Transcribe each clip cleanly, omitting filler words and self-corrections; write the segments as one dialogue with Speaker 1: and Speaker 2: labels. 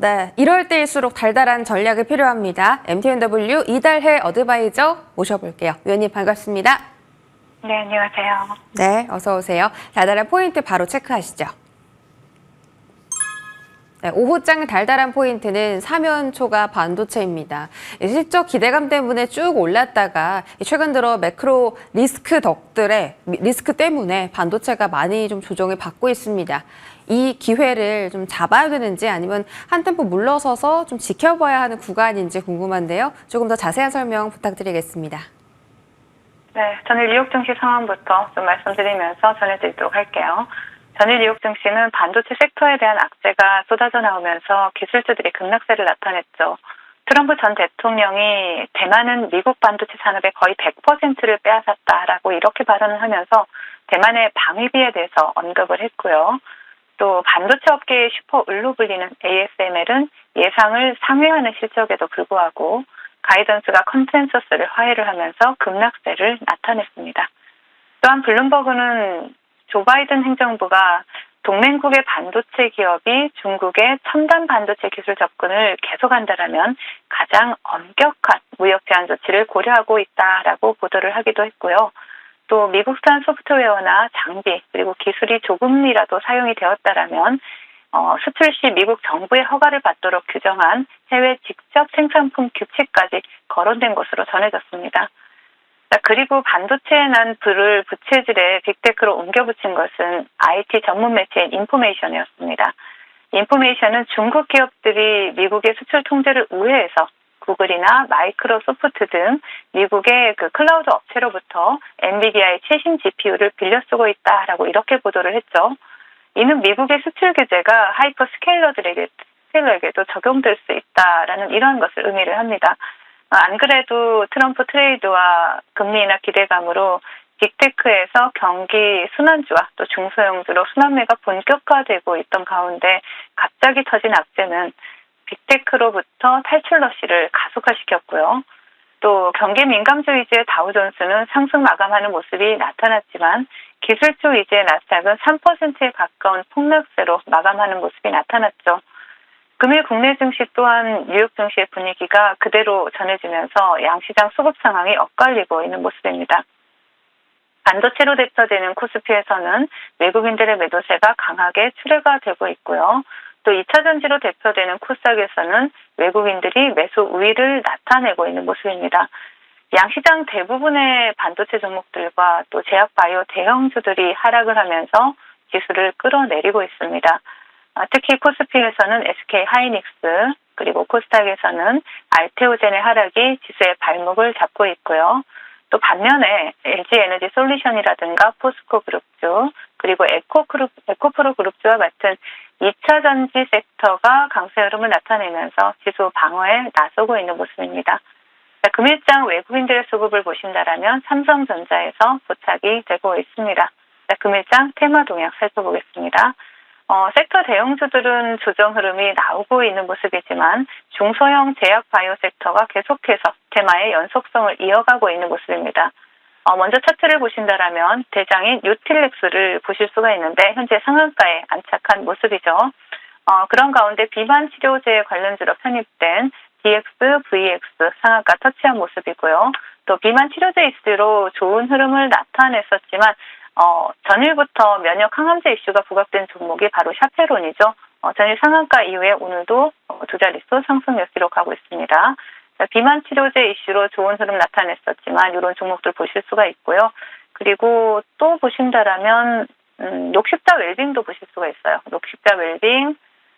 Speaker 1: 네, 이럴 때일수록 달달한 전략이 필요합니다. MTNW 이달해 어드바이저 모셔볼게요. 위원님 반갑습니다.
Speaker 2: 네, 안녕하세요.
Speaker 1: 네, 어서 오세요. 달달한 포인트 바로 체크하시죠. 네, 오후장 달달한 포인트는 사면초가 반도체입니다. 실적 기대감 때문에 쭉 올랐다가 최근 들어 매크로 리스크 때문에 반도체가 많이 좀 조정을 받고 있습니다. 이 기회를 좀 잡아야 되는지 아니면 한 템포 물러서서 좀 지켜봐야 하는 구간인지 궁금한데요. 조금 더 자세한 설명 부탁드리겠습니다.
Speaker 2: 네, 전일 뉴욕 증시 상황부터 좀 말씀드리면서 전해드리도록 할게요. 전일 뉴욕 증시는 반도체 섹터에 대한 악재가 쏟아져 나오면서 기술주들이 급락세를 나타냈죠. 트럼프 전 대통령이 대만은 미국 반도체 산업의 거의 100%를 빼앗았다라고 이렇게 발언을 하면서 대만의 방위비에 대해서 언급을 했고요. 또 반도체 업계의 슈퍼을로 불리는 ASML은 예상을 상회하는 실적에도 불구하고 가이던스가 컨센서스를 화해를 하면서 급락세를 나타냈습니다. 또한 블룸버그는 조 바이든 행정부가 동맹국의 반도체 기업이 중국의 첨단 반도체 기술 접근을 계속한다라면 가장 엄격한 무역 제한 조치를 고려하고 있다라고 보도를 하기도 했고요. 또 미국산 소프트웨어나 장비 그리고 기술이 조금이라도 사용이 되었다라면 수출 시 미국 정부의 허가를 받도록 규정한 해외 직접 생산품 규칙까지 거론된 것으로 전해졌습니다. 그리고 반도체에 난 불을 부채질에 빅테크로 옮겨붙인 것은 IT 전문 매체인 인포메이션이었습니다. 인포메이션은 중국 기업들이 미국의 수출 통제를 우회해서 구글이나 마이크로소프트 등 미국의 그 클라우드 업체로부터 엔비디아의 최신 GPU를 빌려 쓰고 있다라고 이렇게 보도를 했죠. 이는 미국의 수출 규제가 하이퍼스케일러에게도 적용될 수 있다라는 이러한 것을 의미를 합니다. 안 그래도 트럼프 트레이드와 금리 인하 기대감으로 빅테크에서 경기 순환주와 또 중소형주로 순환매가 본격화되고 있던 가운데 갑자기 터진 악재는 빅테크로부터 탈출 러시를 가속화시켰고요. 또 경기 민감주 위주의 다우존스는 상승 마감하는 모습이 나타났지만 기술주 위주의 나스닥은 3%에 가까운 폭락세로 마감하는 모습이 나타났죠. 금일 국내 증시 또한 뉴욕 증시의 분위기가 그대로 전해지면서 양시장 수급 상황이 엇갈리고 있는 모습입니다. 반도체로 대표되는 코스피에서는 외국인들의 매도세가 강하게 출회가 되고 있고요. 또 2차 전지로 대표되는 코스닥에서는 외국인들이 매수 우위를 나타내고 있는 모습입니다. 양시장 대부분의 반도체 종목들과 또 제약바이오 대형주들이 하락을 하면서 지수를 끌어내리고 있습니다. 특히 코스피에서는 SK 하이닉스 그리고 코스닥에서는 알테오젠의 하락이 지수의 발목을 잡고 있고요. 또 반면에 LG에너지 솔루션이라든가 포스코 그룹주 그리고 에코프로 그룹주와 같은 2차 전지 섹터가 강세 흐름을 나타내면서 지수 방어에 나서고 있는 모습입니다. 금일장 외국인들의 수급을 보신다라면 삼성전자에서 포착이 되고 있습니다. 금일장 테마 동향 살펴보겠습니다. 섹터 대형주들은 조정 흐름이 나오고 있는 모습이지만 중소형 제약 바이오 섹터가 계속해서 테마의 연속성을 이어가고 있는 모습입니다. 먼저 차트를 보신다라면 대장인 유틸렉스를 보실 수가 있는데 현재 상한가에 안착한 모습이죠. 그런 가운데 비만 치료제 관련주로 편입된 DX, VX 상한가 터치한 모습이고요. 또 비만 치료제 이슈로 좋은 흐름을 나타냈었지만 전일부터 면역 항암제 이슈가 부각된 종목이 바로 샤페론이죠. 전일 상한가 이후에 오늘도 두 자릿수 상승력 기록하고 있습니다. 비만 치료제 이슈로 좋은 흐름 나타냈었지만 이런 종목들 보실 수가 있고요. 그리고 또 보신다라면 녹십자 웰빙도 보실 수가 있어요. 녹십자 웰빙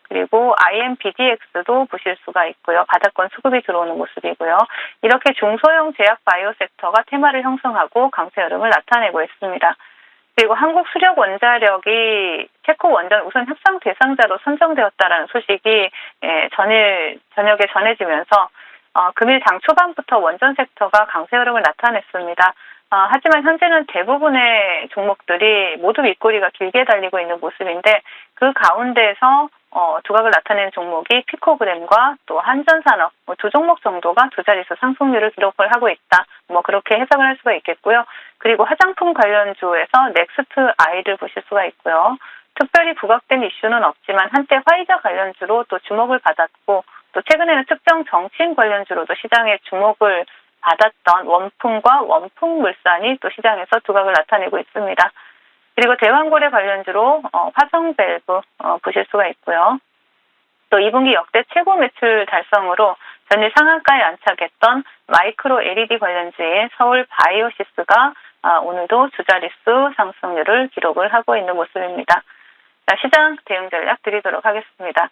Speaker 2: 그리고 IMBDX도 보실 수가 있고요. 바닥권 수급이 들어오는 모습이고요. 이렇게 중소형 제약 바이오 섹터가 테마를 형성하고 강세 흐름을 나타내고 있습니다. 그리고 한국 수력 원자력이 체코 원전 우선 협상 대상자로 선정되었다라는 소식이 전일 저녁에 전해지면서 금일 장 초반부터 원전 섹터가 강세 흐름을 나타냈습니다. 하지만 현재는 대부분의 종목들이 모두 윗꼬리가 길게 달리고 있는 모습인데 그 가운데에서 두각을 나타내는 종목이 피코그램과 또 한전산업 두 종목 정도가 두 자릿수 상승률을 기록을 하고 있다. 그렇게 해석을 할 수가 있겠고요. 그리고 화장품 관련주에서 넥스트 아이를 보실 수가 있고요. 특별히 부각된 이슈는 없지만 한때 화이자 관련주로 또 주목을 받았고 또 최근에는 특정 정치인 관련주로도 시장에 주목을 받았던 원풍과 원풍물산이 또 시장에서 두각을 나타내고 있습니다. 그리고 대왕고래 관련주로 화성밸브 보실 수가 있고요. 또 2분기 역대 최고 매출 달성으로 전일 상한가에 안착했던 마이크로 LED 관련주인 서울 바이오시스가 오늘도 주자릿수 상승률을 기록을 하고 있는 모습입니다. 자, 시장 대응 전략 드리도록 하겠습니다.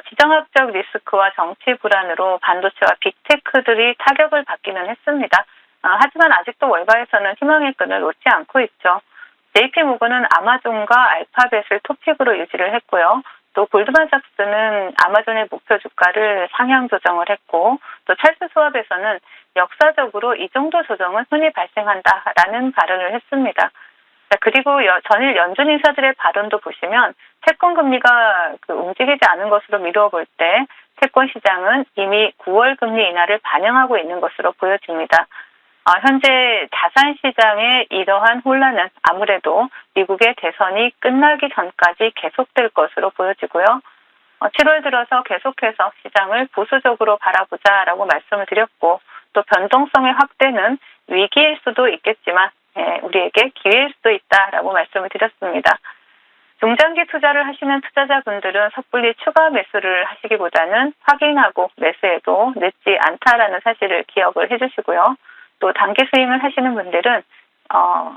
Speaker 2: 지정학적 리스크와 정치 불안으로 반도체와 빅테크들이 타격을 받기는 했습니다. 하지만 아직도 월가에서는 희망의 끈을 놓지 않고 있죠. JP모건은 아마존과 알파벳을 토픽으로 유지를 했고요. 또 골드만삭스는 아마존의 목표 주가를 상향 조정을 했고 또 찰스 수업에서는 역사적으로 이 정도 조정은 흔히 발생한다라는 발언을 했습니다. 자, 그리고 전일 연준 인사들의 발언도 보시면 채권 금리가 움직이지 않은 것으로 미루어 볼 때 채권 시장은 이미 9월 금리 인하를 반영하고 있는 것으로 보여집니다. 현재 자산 시장의 이러한 혼란은 아무래도 미국의 대선이 끝나기 전까지 계속될 것으로 보여지고요. 7월 들어서 계속해서 시장을 보수적으로 바라보자라고 말씀을 드렸고 또 변동성의 확대는 위기일 수도 있겠지만 우리에게 기회일 수도 있다라고 말씀을 드렸습니다. 중장기 투자를 하시는 투자자분들은 섣불리 추가 매수를 하시기보다는 확인하고 매수해도 늦지 않다라는 사실을 기억을 해주시고요. 또 단기 스윙을 하시는 분들은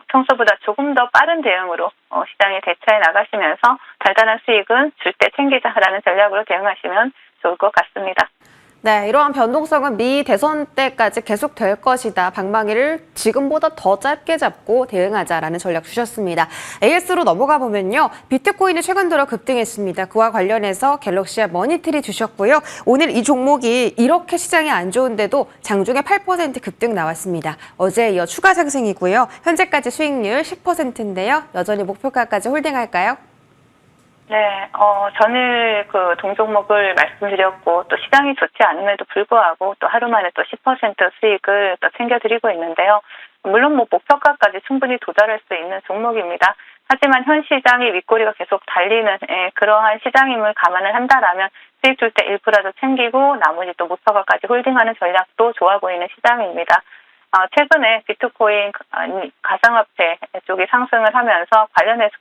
Speaker 2: 평소보다 조금 더 빠른 대응으로 시장에 대처해 나가시면서 달달한 수익은 줄 때 챙기자라는 전략으로 대응하시면 좋을 것 같습니다.
Speaker 1: 네, 이러한 변동성은 미 대선 때까지 계속될 것이다. 방망이를 지금보다 더 짧게 잡고 대응하자라는 전략 주셨습니다. AS로 넘어가 보면요. 비트코인이 최근 들어 급등했습니다. 그와 관련해서 갤럭시와 머니트리 주셨고요. 오늘 이 종목이 이렇게 시장이 안 좋은데도 장중에 8% 급등 나왔습니다. 어제에 이어 추가 상승이고요. 현재까지 수익률 10%인데요. 여전히 목표가까지 홀딩할까요?
Speaker 2: 네, 전일 동종목을 말씀드렸고, 또 시장이 좋지 않음에도 불구하고, 또 하루 만에 또 10% 수익을 또 챙겨드리고 있는데요. 물론 목표가까지 충분히 도달할 수 있는 종목입니다. 하지만 현 시장이 윗꼬리가 계속 달리는 그러한 시장임을 감안을 한다라면 수익 줄 때 1%라도 챙기고 나머지 또 목표가까지 홀딩하는 전략도 좋아 보이는 시장입니다. 최근에 비트코인 가상화폐 쪽이 상승을 하면서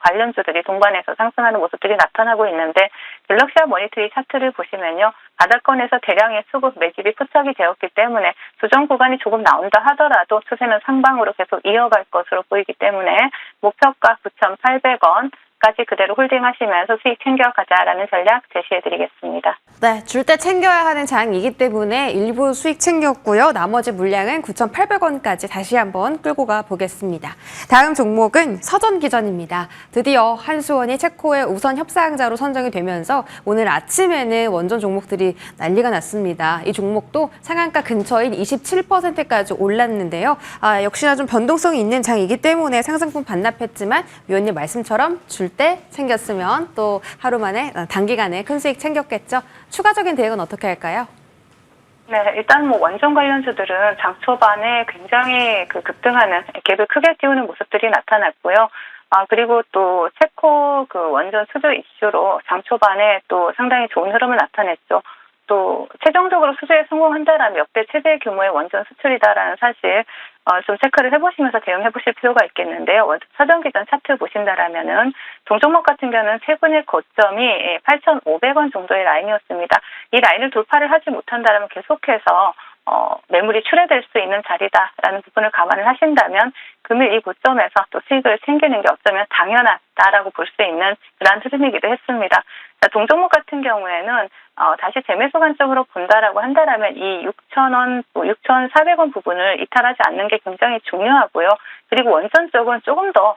Speaker 2: 관련주들이 동반해서 상승하는 모습들이 나타나고 있는데 갤럭시와 머니터리 차트를 보시면요. 바닥권에서 대량의 수급 매집이 포착이 되었기 때문에 조정 구간이 조금 나온다 하더라도 추세는 상방으로 계속 이어갈 것으로 보이기 때문에 목표가 9,800원까지 그대로 홀딩하시면서 수익 챙겨가자라는 전략 제시해드리겠습니다.
Speaker 1: 네, 줄 때 챙겨야 하는 장이기 때문에 일부 수익 챙겼고요. 나머지 물량은 9,800원까지 다시 한번 끌고 가 보겠습니다. 다음 종목은 서전기전입니다. 드디어 한수원이 체코의 우선 협상자로 선정이 되면서 오늘 아침에는 원전 종목들이 난리가 났습니다. 이 종목도 상한가 근처인 27%까지 올랐는데요. 역시나 좀 변동성이 있는 장이기 때문에 상승분 반납했지만 위원님 말씀처럼 줄 때 챙겼으면 또 하루 만에 단기간에 큰 수익 챙겼겠죠. 추가적인 대응은 어떻게 할까요?
Speaker 2: 네, 일단 원전 관련주들은 장 초반에 굉장히 급등하는 갭을 크게 띄우는 모습들이 나타났고요. 그리고 또 체코 원전 수주 이슈로 장 초반에 또 상당히 좋은 흐름을 나타냈죠. 또 최종적으로 수주에 성공한다라면 역대 최대 규모의 원전 수출이다라는 사실 좀 체크를 해보시면서 대응해 보실 필요가 있겠는데요. 서전기전 차트 보신다라면은 동종목 같은 경우는 최근의 고점이 8,500원 정도의 라인이었습니다. 이 라인을 돌파를 하지 못한다면 계속해서 매물이 출회될 수 있는 자리다라는 부분을 감안을 하신다면 금일 이 고점에서 또 수익을 챙기는 게 어쩌면 당연하다라고 볼 수 있는 그런 흐름이기도 했습니다. 자, 동종목 같은 경우에는 다시 재매수 관점으로 본다라고 한다라면 이 6,000원, 6,400원 부분을 이탈하지 않는 게 굉장히 중요하고요. 그리고 원전 쪽은 조금 더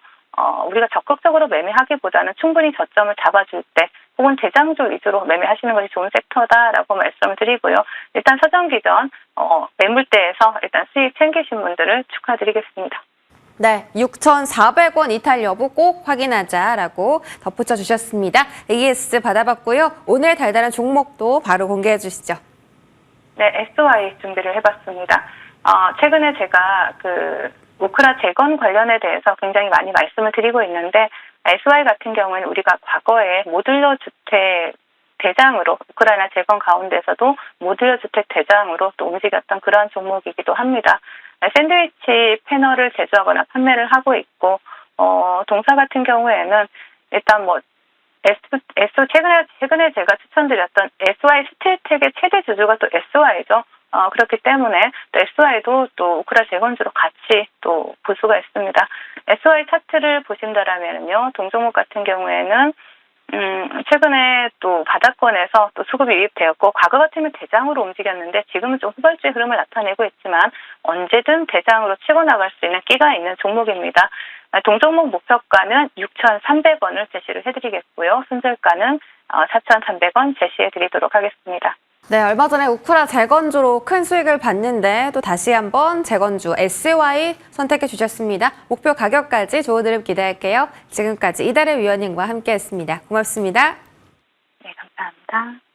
Speaker 2: 우리가 적극적으로 매매하기보다는 충분히 저점을 잡아줄 때 혹은 대장주 위주로 매매하시는 것이 좋은 섹터다라고 말씀을 드리고요. 일단 서전기전 매물대에서 일단 수익 챙기신 분들을 축하드리겠습니다.
Speaker 1: 네, 6,400원 이탈 여부 꼭 확인하자라고 덧붙여 주셨습니다. AS 받아봤고요. 오늘 달달한 종목도 바로 공개해 주시죠.
Speaker 2: 네, SY 준비를 해봤습니다. 최근에 제가 우크라 재건 관련에 대해서 굉장히 많이 말씀을 드리고 있는데 SY 같은 경우에는 우리가 과거에 모듈러 주택 대장으로 우크라이나 재건 가운데서도 모듈러 주택 대장으로 또 움직였던 그러한 종목이기도 합니다. 샌드위치 패널을 제조하거나 판매를 하고 있고 동사 같은 경우에는 일단 뭐 최근에 제가 추천드렸던 SY 스틸텍의 최대 주주가 또 SY죠. 그렇기 때문에 또 SY도 또 우크라 재건주로 같이 또 볼 수가 있습니다. SY 차트를 보신다라면요, 동종목 같은 경우에는 최근에 또 바닥권에서 또 수급이 유입되었고, 과거 같으면 대장으로 움직였는데 지금은 좀 후발주의 흐름을 나타내고 있지만 언제든 대장으로 치고 나갈 수 있는 끼가 있는 종목입니다. 동종목 목표가는 6,300원을 제시를 해드리겠고요. 손절가는 4,300원 제시해드리도록 하겠습니다.
Speaker 1: 네, 얼마 전에 우크라 재건주로 큰 수익을 봤는데 또 다시 한번 재건주 SY 선택해 주셨습니다. 목표 가격까지 좋은 흐름 기대할게요. 지금까지 이달의 위원님과 함께했습니다. 고맙습니다.
Speaker 2: 네, 감사합니다.